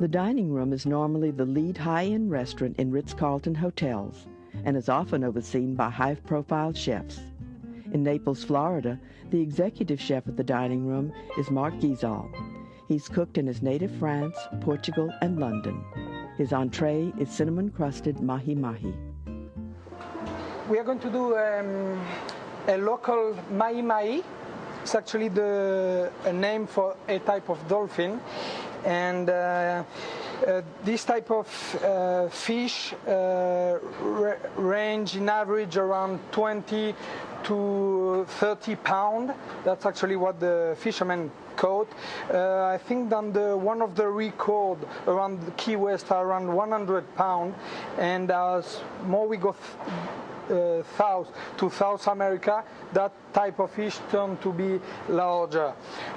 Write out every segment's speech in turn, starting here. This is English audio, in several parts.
The dining room is normally the lead high-end restaurant in Ritz-Carlton hotels and is often overseen by high-profile chefs. In Naples, Florida, the executive chef at the dining room is Marc Guizal. He's cooked in his native France, Portugal, and London. His entree is cinnamon-crusted mahi-mahi. We are going to do a local mahi-mahi. It's actually a name for a type of dolphin. And this type of fish range in average around 20 to 30 pounds. That's actually what the fishermen caught. I think that one of the record around Key West are around 100 pounds. And as more we go south to South America, that type of fish turn to be larger.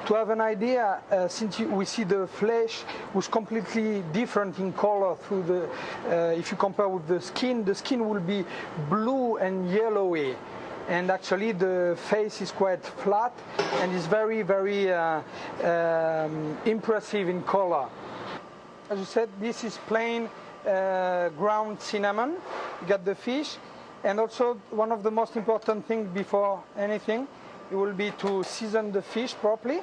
To have an idea, since we see the flesh was completely different in color through the, if you compare with the skin will be blue and yellowy. And actually the face is quite flat and is very, very impressive in color. As you said, this is plain ground cinnamon. You got the fish. And also, one of the most important things before anything, it will be to season the fish properly.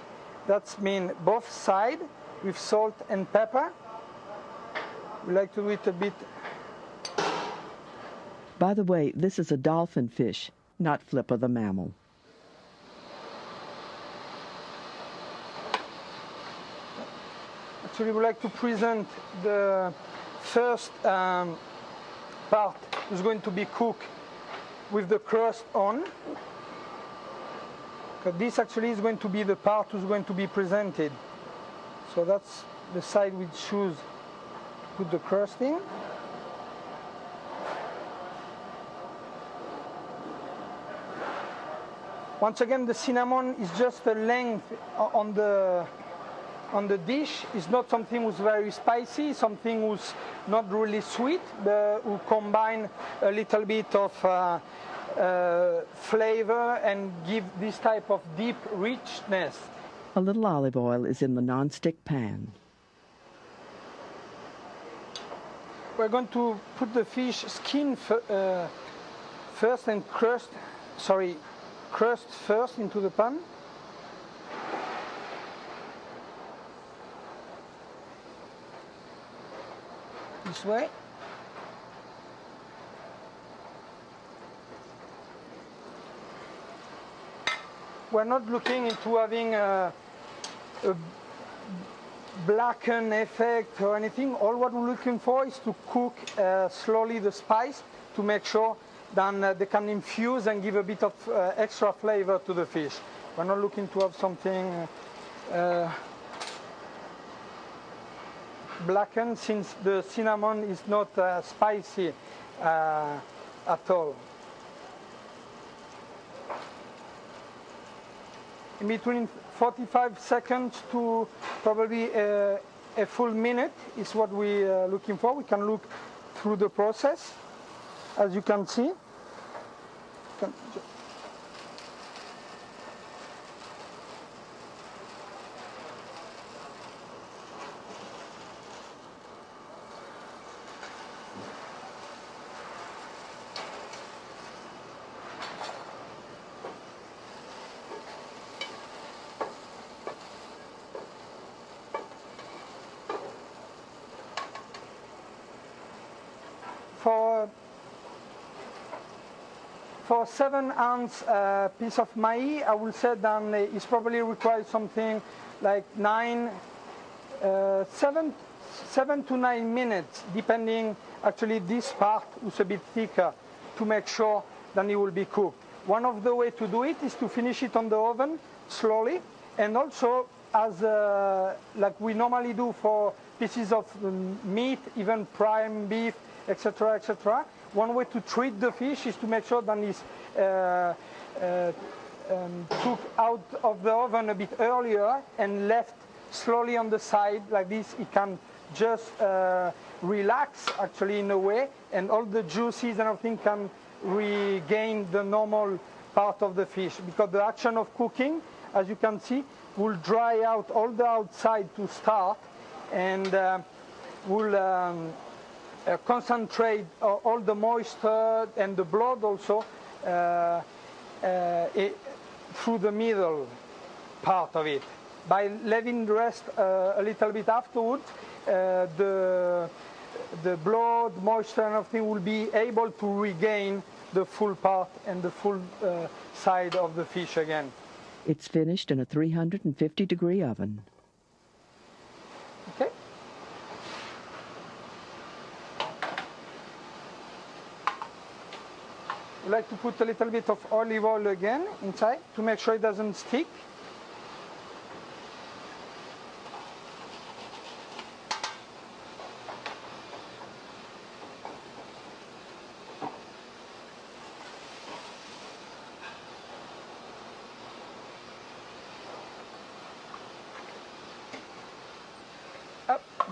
That's mean both sides with salt and pepper. We like to do it a bit. By the way, this is a dolphin fish, not Flipper the mammal. Actually, we like to present the first part is going to be cooked with the crust on. But this actually is going to be the part who's going to be presented. So that's the side we choose to put the crust in. Once again, the cinnamon is just the length on the dish. It's not something who's very spicy, something who's not really sweet, but who combine a little bit of flavor and give this type of deep richness. A little olive oil is in the non-stick pan. We're going to put the fish skin first and crust first into the pan. This way. We're not looking into having a blackened effect or anything. All what we're looking for is to cook slowly the spice to make sure that they can infuse and give a bit of extra flavor to the fish. We're not looking to have something blackened, since the cinnamon is not spicy at all. In between 45 seconds to probably a full minute is what we're looking for. We can look through the process, as you can see. For 7-ounce piece of mahi, I will say that it probably requires something like 7 to 9 minutes, depending. Actually, this part is a bit thicker to make sure that it will be cooked. One of the ways to do it is to finish it on the oven slowly, and also as like we normally do for pieces of meat, even prime beef, etc., etc. One way to treat the fish is to make sure that it's took out of the oven a bit earlier and left slowly on the side like this. It can just relax actually in a way, and all the juices and everything can regain the normal part of the fish, because the action of cooking, as you can see, will dry out all the outside to start, and will concentrate all the moisture and the blood also through the middle part of it. By letting rest a little bit afterwards, the blood, moisture, and everything will be able to regain the full part and the full side of the fish again. It's finished in a 350-degree oven. Okay. We like to put a little bit of olive oil again inside to make sure it doesn't stick.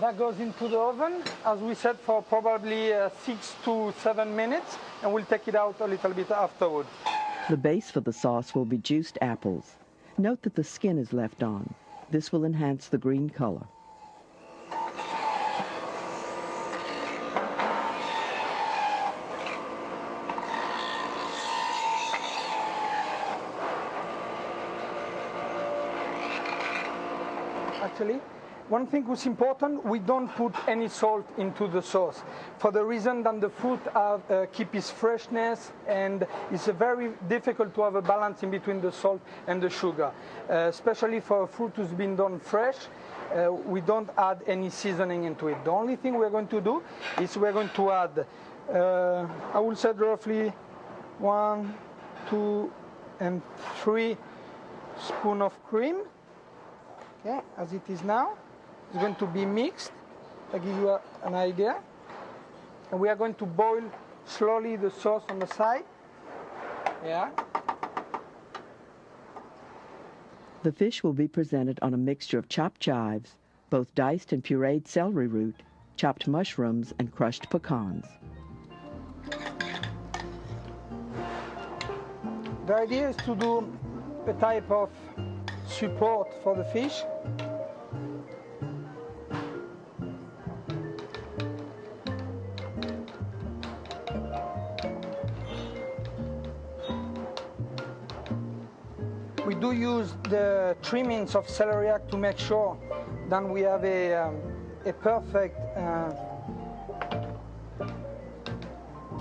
That goes into the oven, as we said, for probably 6 to 7 minutes, and we'll take it out a little bit afterward. The base for the sauce will be juiced apples. Note that the skin is left on. This will enhance the green color. Actually, one thing was important, we don't put any salt into the sauce, for the reason that the fruit keep its freshness, and it's very difficult to have a balance in between the salt and the sugar. Especially for a fruit who's been done fresh, we don't add any seasoning into it. The only thing we're going to do is we're going to add, I would say roughly 1, 2, and 3 spoons of cream, okay, as it is now. It's going to be mixed, to give you an idea. And we are going to boil slowly the sauce on the side. Yeah. The fish will be presented on a mixture of chopped chives, both diced and pureed celery root, chopped mushrooms, and crushed pecans. The idea is to do a type of support for the fish. We do use the trimmings of celeriac to make sure that we have a perfect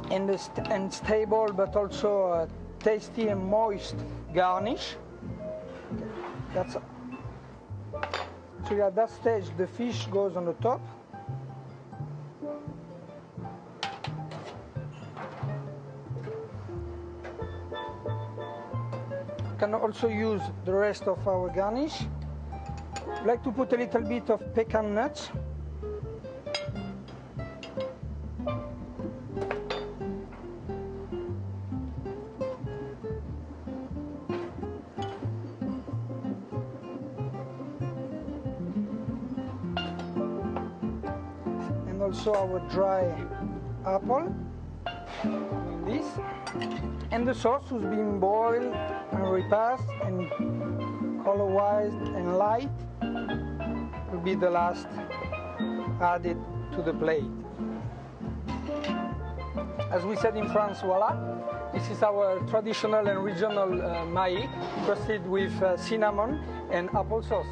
and stable, but also tasty and moist garnish. That's so at that stage the fish goes on the top. Can also use the rest of our garnish. I like to put a little bit of pecan nuts. And also our dry apple. Like this. And the sauce was being boiled and repassed and color-wise and light will be the last added to the plate. As we said in France, voila, this is our traditional and regional maïs, crusted with cinnamon and applesauce.